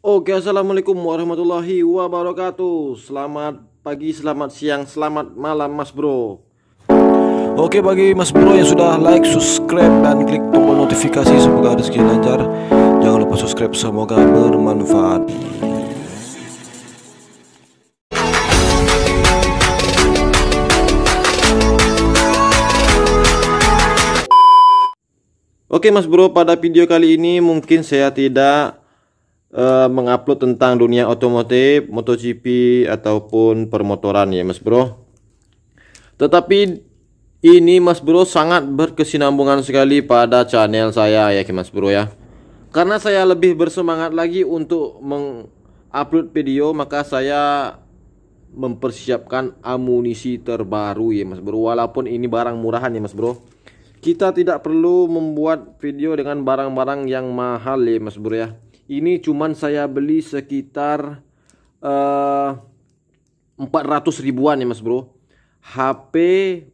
Oke, assalamualaikum warahmatullahi wabarakatuh. Selamat pagi, selamat siang, selamat malam, Mas Bro. Oke, bagi Mas Bro yang sudah like, subscribe, dan klik tombol notifikasi, semoga rezeki lancar. Jangan lupa subscribe, semoga bermanfaat. Oke, Mas Bro, pada video kali ini mungkin saya tidak mengupload tentang dunia otomotif, MotoGP ataupun permotoran ya Mas Bro. Tetapi ini Mas Bro sangat berkesinambungan sekali pada channel saya ya Mas Bro ya. Karena saya lebih bersemangat lagi untuk mengupload video, maka saya mempersiapkan amunisi terbaru ya Mas Bro. Walaupun ini barang murahan ya Mas Bro, kita tidak perlu membuat video dengan barang-barang yang mahal ya Mas Bro ya. Ini cuman saya beli sekitar 400 ribuan ya Mas Bro. HP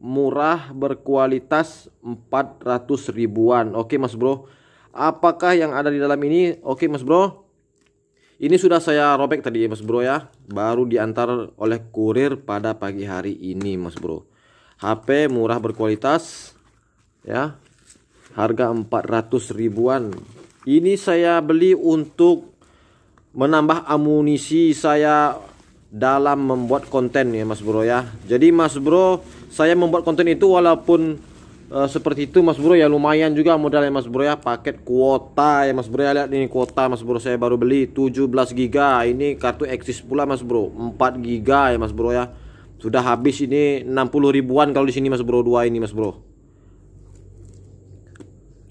murah berkualitas 400 ribuan. Oke Mas Bro, apakah yang ada di dalam ini? Oke Mas Bro, ini sudah saya robek tadi ya Mas Bro ya. Baru diantar oleh kurir pada pagi hari ini Mas Bro. HP murah berkualitas ya, harga 400 ribuan. Ini saya beli untuk menambah amunisi saya dalam membuat konten ya Mas Bro ya. Jadi Mas Bro, saya membuat konten itu walaupun seperti itu Mas Bro ya, lumayan juga modalnya Mas Bro ya. Paket kuota ya Mas Bro ya. Lihat ini kuota Mas Bro, saya baru beli 17 GB. Ini kartu eksis pula Mas Bro, 4 GB ya Mas Bro ya. Sudah habis ini 60 ribuan kalau di sini Mas Bro, dua ini Mas Bro.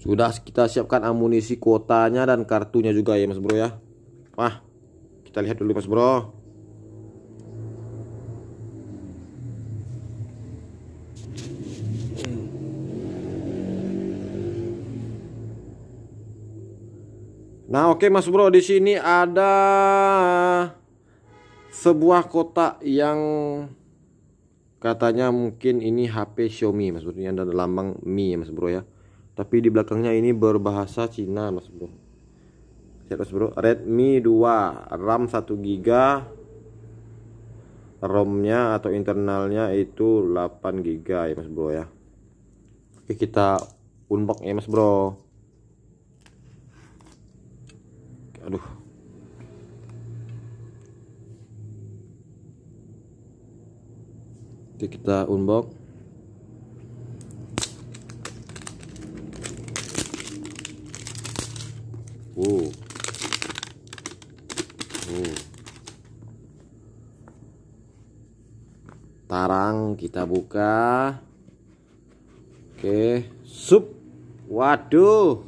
Sudah kita siapkan amunisi kuotanya dan kartunya juga ya Mas Bro ya. Wah, kita lihat dulu Mas Bro. Nah, oke Mas Bro, di sini ada sebuah kotak yang katanya mungkin ini HP Xiaomi Mas Bro. Ini ada lambang Mi ya Mas Bro ya. Tapi di belakangnya ini berbahasa Cina Mas Bro. Lihat Mas Bro, Redmi 2, RAM 1 GB, ROM-nya atau internalnya itu 8 GB ya Mas Bro ya. Oke, kita unbox ya Mas Bro. Aduh. Oke, kita unbox. Tarang kita buka. Oke, sup. Waduh,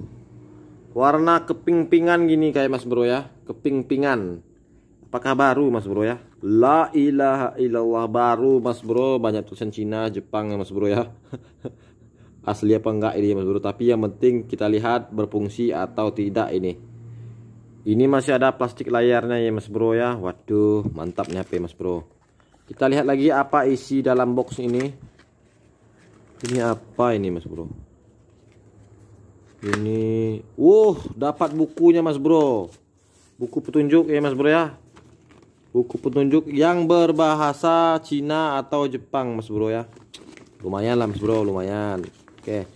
warna keping-pingan gini kayak Mas Bro ya, keping-pingan. Apakah baru Mas Bro ya? La ilaha illallah, baru Mas Bro. Banyak tulisan Cina, Jepang ya Mas Bro ya. Asli apa enggak ini Mas Bro, tapi yang penting kita lihat berfungsi atau tidak ini. Ini masih ada plastik layarnya ya Mas Bro ya. Waduh, mantap nih HP Mas Bro. Kita lihat lagi apa isi dalam box ini. Ini apa ini Mas Bro? Ini dapat bukunya Mas Bro. Buku petunjuk ya Mas Bro ya. Buku petunjuk yang berbahasa Cina atau Jepang Mas Bro ya. Lumayan lah Mas Bro, lumayan. Oke,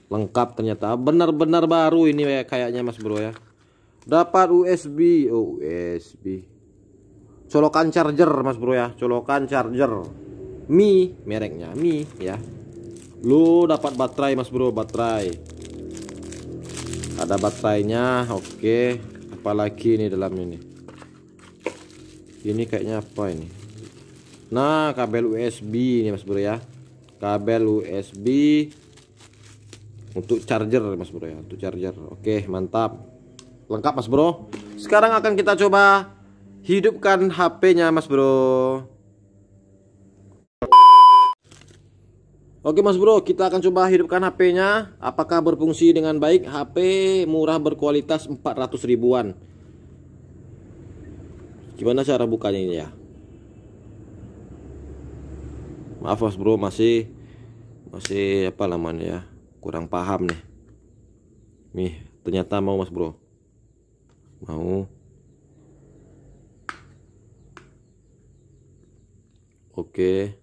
lengkap ternyata, benar-benar baru ini kayaknya Mas Bro ya. Dapat USB, USB, colokan charger Mas Bro ya, colokan charger Mi, mereknya Mi ya. Lu dapat baterai Mas Bro, baterai, ada baterainya. Oke, apalagi ini dalam ini kayaknya apa ini? Nah, kabel USB ini Mas Bro ya, kabel USB untuk charger Mas Bro ya, untuk charger. Oke, mantap, lengkap Mas Bro. Sekarang akan kita coba hidupkan HP-nya Mas Bro. Oke Mas Bro, kita akan coba hidupkan HP-nya. Apakah berfungsi dengan baik? HP murah berkualitas 400 ribuan. Gimana cara bukanya ini ya? Maaf Mas Bro, masih apa namanya ya, kurang paham nih. Nih, ternyata mau Mas Bro. Mau. Oke.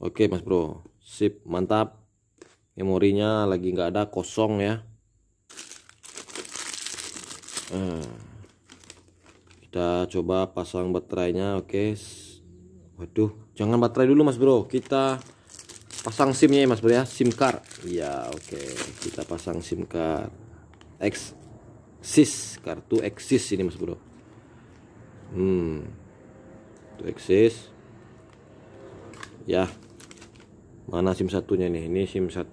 Oke Mas Bro, sip, mantap. Memorinya lagi nggak ada, kosong ya. Kita coba pasang baterainya. Oke. Waduh, jangan baterai dulu Mas Bro, kita pasang SIM-nya ya Mas Bro ya, SIM card. Ya oke, kita pasang SIM card Axis, kartu Axis ini Mas Bro. Kartu Axis. Ya, mana SIM satunya nih? Ini SIM 1.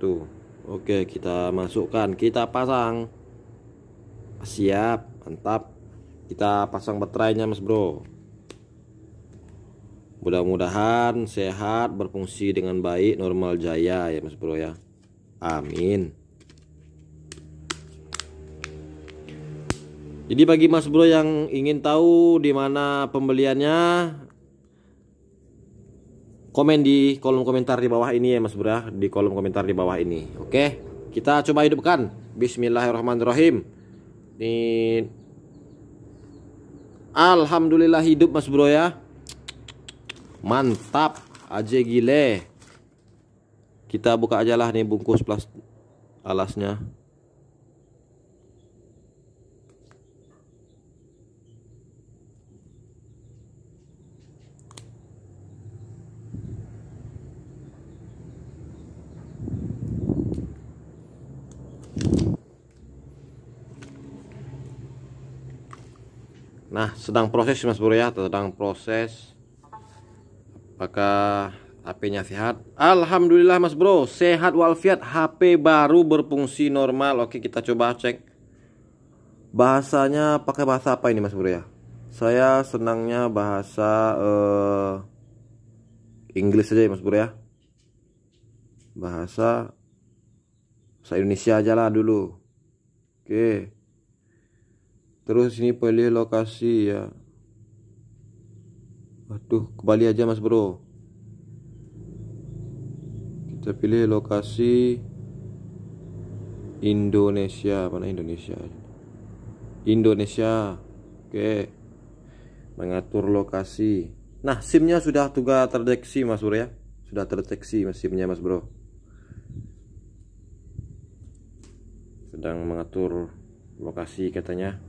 Oke, kita masukkan, kita pasang. Siap, mantap. Kita pasang baterainya Mas Bro. Mudah-mudahan sehat, berfungsi dengan baik, normal jaya ya Mas Bro ya. Amin. Jadi bagi Mas Bro yang ingin tahu di mana pembeliannya, komen di kolom komentar di bawah ini ya Mas Bro ya, di kolom komentar di bawah ini. Oke, kita coba hidupkan. Bismillahirrahmanirrahim. Ini alhamdulillah hidup Mas Bro ya. Mantap aja gile. Kita buka aja lah nih bungkus plastik alasnya. Nah, sedang proses Mas Bro ya, sedang proses. Apakah HP-nya sehat? Alhamdulillah Mas Bro, sehat walafiat, HP baru berfungsi normal. Oke, kita coba cek. Bahasanya pakai bahasa apa ini Mas Bro ya? Saya senangnya bahasa Inggris aja ya Mas Bro ya. Bahasa Indonesia aja lah dulu. Oke. Terus ini pilih lokasi ya. Waduh, kembali aja Mas Bro. Kita pilih lokasi Indonesia. Mana Indonesia? Indonesia. Oke. Mengatur lokasi. Nah, SIM-nya sudah juga terdeteksi Mas Bro ya. Sudah terdeteksi SIM-nya Mas Bro. Sedang mengatur lokasi katanya.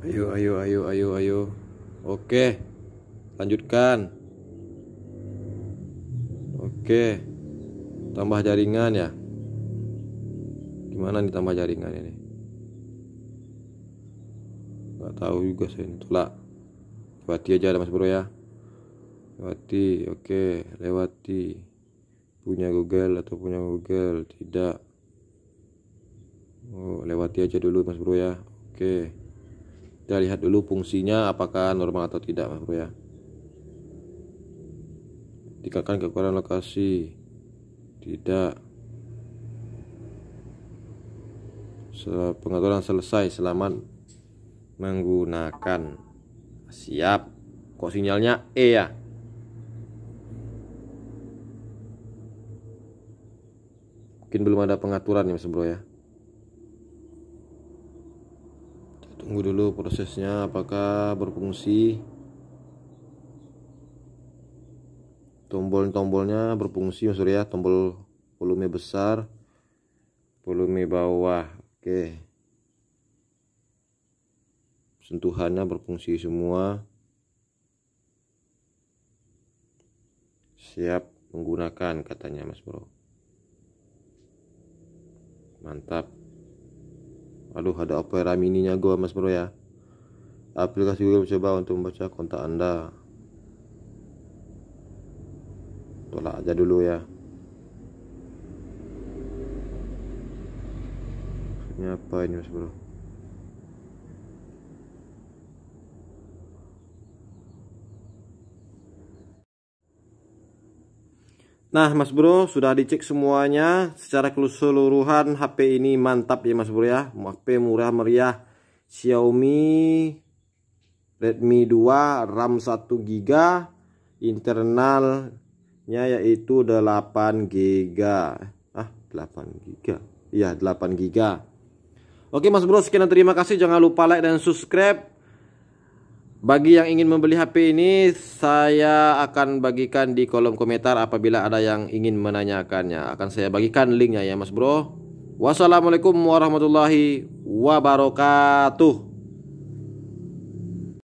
Ayo. Oke, lanjutkan. Oke, tambah jaringan ya. Gimana nih tambah jaringan ini? Gak tahu juga saya ini. Tolak. Lewati aja Mas Bro ya. Lewati, oke, lewati. Punya Google atau punya Google? Tidak. Oh, lewati aja dulu Mas Bro ya. Oke. Kita lihat dulu fungsinya apakah normal atau tidak Mas Bro ya. Tingkatkan kekuatan lokasi. Tidak. Pengaturan selesai, selamat menggunakan. Siap. Kok sinyalnya E ya? Mungkin belum ada pengaturan ya Mas Bro ya. Tunggu dulu prosesnya apakah berfungsi. Tombol-tombolnya berfungsi Mas Bro ya. Tombol volume besar, volume bawah. Oke. Sentuhannya berfungsi semua. Siap menggunakan katanya Mas Bro. Mantap. Aduh, ada Opera mininya gua Mas Bro ya. Aplikasi Google mencoba untuk membaca kontak Anda. Tolak aja dulu ya. Ini apa ini Mas Bro? Nah Mas Bro, sudah dicek semuanya. Secara keseluruhan HP ini mantap ya Mas Bro ya. HP murah meriah, Xiaomi Redmi 2, RAM 1 GB, internalnya yaitu 8 GB. 8 GB. Iya, 8 GB. Oke Mas Bro, sekian dan terima kasih. Jangan lupa like dan subscribe. Bagi yang ingin membeli HP ini, saya akan bagikan di kolom komentar apabila ada yang ingin menanyakannya. Akan saya bagikan linknya ya Mas Bro. Wassalamualaikum warahmatullahi wabarakatuh.